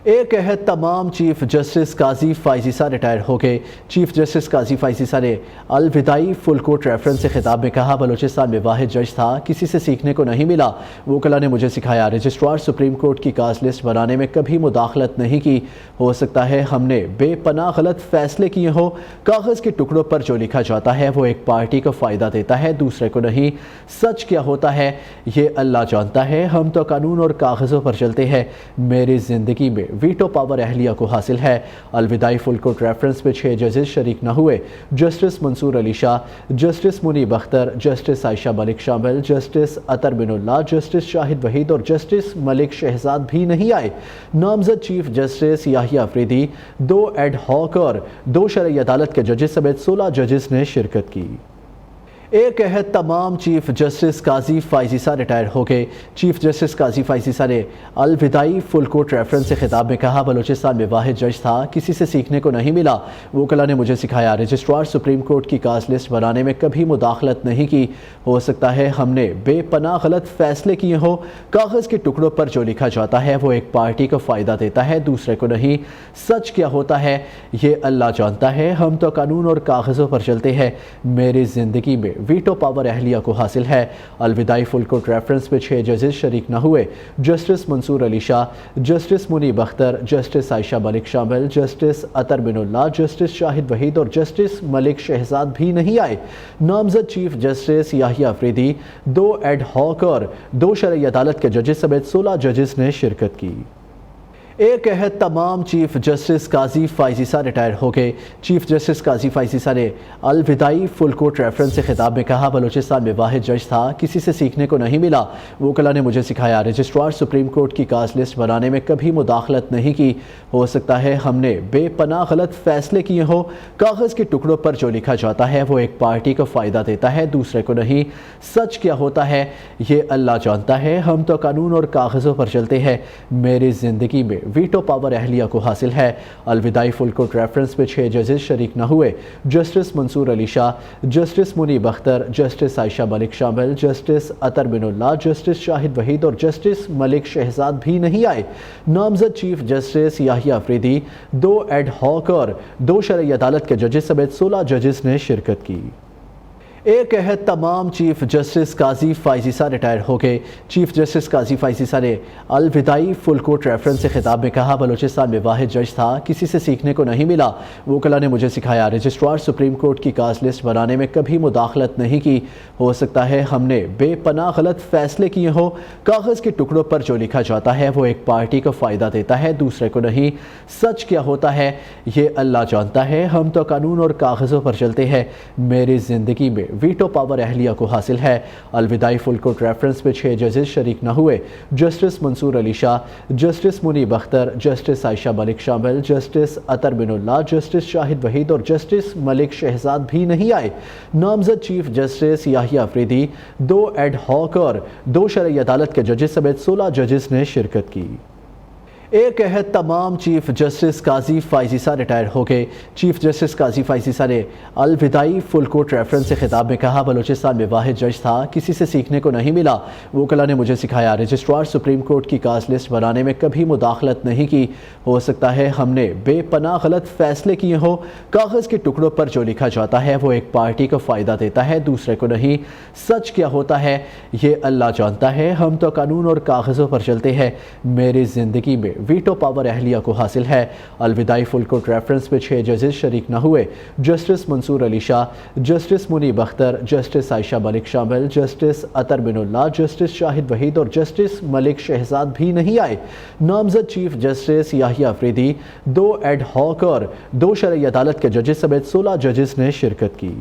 ایک عہد تمام چیف جسٹس قاضی فائز عیسیٰ ریٹائر ہو گئے۔ چیف جسٹس قاضی فائز عیسیٰ نے الوداعی فل کورٹ ریفرنس سے خطاب میں کہا، بلوچستان میں واحد جج تھا، کسی سے سیکھنے کو نہیں ملا۔ وکلاء نے مجھے سکھایا، رجسٹرار سپریم کورٹ کی کاز لسٹ بنانے میں کبھی مداخلت نہیں کی۔ ہو سکتا ہے ہم نے بے پناہ غلط فیصلے کیے ہوں۔ کاغذ کے ٹکڑوں پر جو لکھا جاتا ہے وہ ایک پارٹی کو فائدہ دیتا ہے، دوسرے کو نہیں۔ سچ کیا ہوتا ہے یہ اللہ جانتا ہے، ہم تو قانون اور کاغذوں پر چلتے ہیں۔ میری زندگی میں ویٹو پاور اہلیہ کو حاصل ہے۔ الوداعی فل کورٹ ریفرنس میں 6 ججز شریک نہ ہوئے۔ جسٹس منصور علی شاہ، جسٹس منیب اختر، جسٹس عائشہ ملک شامل، جسٹس عطر بن اللہ، جسٹس شاہد وحید اور جسٹس ملک شہزاد بھی نہیں آئے۔ نامزد چیف جسٹس یحییٰ افریدی، 2 ایڈ ہاک اور 2 شرعی عدالت کے ججز سمیت 16 ججز نے شرکت کی۔ ایک عہد تمام چیف جسٹس قاضی فائز عیسیٰ ریٹائر ہو گئے۔ چیف جسٹس قاضی فائز عیسیٰ نے الوداعی فل کورٹ ریفرنس سے خطاب میں کہا، بلوچستان میں واحد جج تھا، کسی سے سیکھنے کو نہیں ملا۔ وکلاء نے مجھے سکھایا، رجسٹرار سپریم کورٹ کی کاز لسٹ بنانے میں کبھی مداخلت نہیں کی۔ ہو سکتا ہے ہم نے بے پناہ غلط فیصلے کیے ہوں۔ کاغذ کے ٹکڑوں پر جو لکھا جاتا ہے وہ ایک پارٹی کو فائدہ دیتا ہے، دوسرے کو نہیں۔ سچ کیا ہوتا ہے یہ اللہ جانتا ہے، ہم تو قانون اور کاغذوں پر چلتے ہیں۔ میری زندگی میں ویٹو پاور اہلیہ کو حاصل ہے۔ الوداعی فل کورٹ ریفرنس میں 6 ججز شریک نہ ہوئے۔ جسٹس منصور علی شاہ، جسٹس منیب اختر، جسٹس عائشہ ملک شامل، جسٹس عطر بن اللہ، جسٹس شاہد وحید اور جسٹس ملک شہزاد بھی نہیں آئے۔ نامزد چیف جسٹس یحییٰ افریدی، 2 ایڈ ہاک اور 2 شرعی عدالت کے ججز سمیت 16 ججز نے شرکت کی۔ ایک عہد تمام چیف جسٹس قاضی فائز عیسیٰ ریٹائر ہو گئے۔ چیف جسٹس قاضی فائز عیسیٰ نے الوداعی فل کورٹ ریفرنس سے خطاب میں کہا، بلوچستان میں واحد جج تھا، کسی سے سیکھنے کو نہیں ملا۔ وکلاء نے مجھے سکھایا، رجسٹرار سپریم کورٹ کی کاز لسٹ بنانے میں کبھی مداخلت نہیں کی۔ ہو سکتا ہے ہم نے بے پناہ غلط فیصلے کیے ہوں۔ کاغذ کے ٹکڑوں پر جو لکھا جاتا ہے وہ ایک پارٹی کو فائدہ دیتا ہے، دوسرے کو نہیں۔ سچ کیا ہوتا ہے یہ اللہ جانتا ہے، ہم تو قانون اور کاغذوں پر چلتے ہیں۔ میری زندگی میں ویٹو پاور اہلیہ کو حاصل ہے۔ الوداعی فل کورٹ ریفرنس میں 6 ججز شریک نہ ہوئے۔ جسٹس منصور علی شاہ، جسٹس منیب اختر، جسٹس عائشہ ملک شامل، جسٹس عطر بن اللہ، جسٹس شاہد وحید اور جسٹس ملک شہزاد بھی نہیں آئے۔ نامزد چیف جسٹس یحییٰ افریدی، 2 ایڈ ہاک اور 2 شرعی عدالت کے ججز سمیت 16 ججز نے شرکت کی۔ ایک عہد تمام چیف جسٹس قاضی فائز عیسیٰ ریٹائر ہو گئے۔ چیف جسٹس قاضی فائز عیسیٰ نے الوداعی فل کورٹ ریفرنس سے خطاب میں کہا، بلوچستان میں واحد جج تھا، کسی سے سیکھنے کو نہیں ملا۔ وکلاء نے مجھے سکھایا، رجسٹرار سپریم کورٹ کی کاز لسٹ بنانے میں کبھی مداخلت نہیں کی۔ ہو سکتا ہے ہم نے بے پناہ غلط فیصلے کیے ہوں۔ کاغذ کے ٹکڑوں پر جو لکھا جاتا ہے وہ ایک پارٹی کو فائدہ دیتا ہے، دوسرے کو نہیں۔ سچ کیا ہوتا ہے یہ اللہ جانتا ہے، ہم تو قانون اور کاغذوں پر چلتے ہیں۔ میری زندگی میں ویٹو پاور اہلیہ کو حاصل ہے۔ الوداعی فل کورٹ ریفرنس میں 6 ججز شریک نہ ہوئے۔ جسٹس منصور علی شاہ، جسٹس منیب اختر، جسٹس عائشہ ملک شامل، جسٹس عطر بن اللہ، جسٹس شاہد وحید اور جسٹس ملک شہزاد بھی نہیں آئے۔ نامزد چیف جسٹس یحییٰ افریدی، 2 ایڈ ہاک اور 2 شرعی عدالت کے ججز سمیت 16 ججز نے شرکت کی۔ ایک عہد تمام چیف جسٹس قاضی فائز عیسیٰ ریٹائر ہو گئے۔ چیف جسٹس قاضی فائز عیسیٰ نے الوداعی فل کورٹ ریفرنس سے خطاب میں کہا، بلوچستان میں واحد جج تھا، کسی سے سیکھنے کو نہیں ملا۔ وکلاء نے مجھے سکھایا، رجسٹرار سپریم کورٹ کی کاز لسٹ بنانے میں کبھی مداخلت نہیں کی۔ ہو سکتا ہے ہم نے بے پناہ غلط فیصلے کیے ہوں۔ کاغذ کے ٹکڑوں پر جو لکھا جاتا ہے وہ ایک پارٹی کو فائدہ دیتا ہے، دوسرے کو نہیں۔ سچ کیا ہوتا ہے یہ اللہ جانتا ہے، ہم تو قانون اور کاغذوں پر چلتے ہیں۔ میری زندگی میں ویٹو پاور اہلیہ کو حاصل ہے۔ الوداعی فل کورٹ ریفرنس میں 6 ججز شریک نہ ہوئے۔ جسٹس منصور علی شاہ، جسٹس منیب اختر، جسٹس عائشہ ملک شامل، جسٹس عطر بن اللہ، جسٹس شاہد وحید اور جسٹس ملک شہزاد بھی نہیں آئے۔ نامزد چیف جسٹس یحییٰ افریدی، 2 ایڈ ہاک اور 2 شرعی عدالت کے ججز سمیت 16 ججز نے شرکت کی۔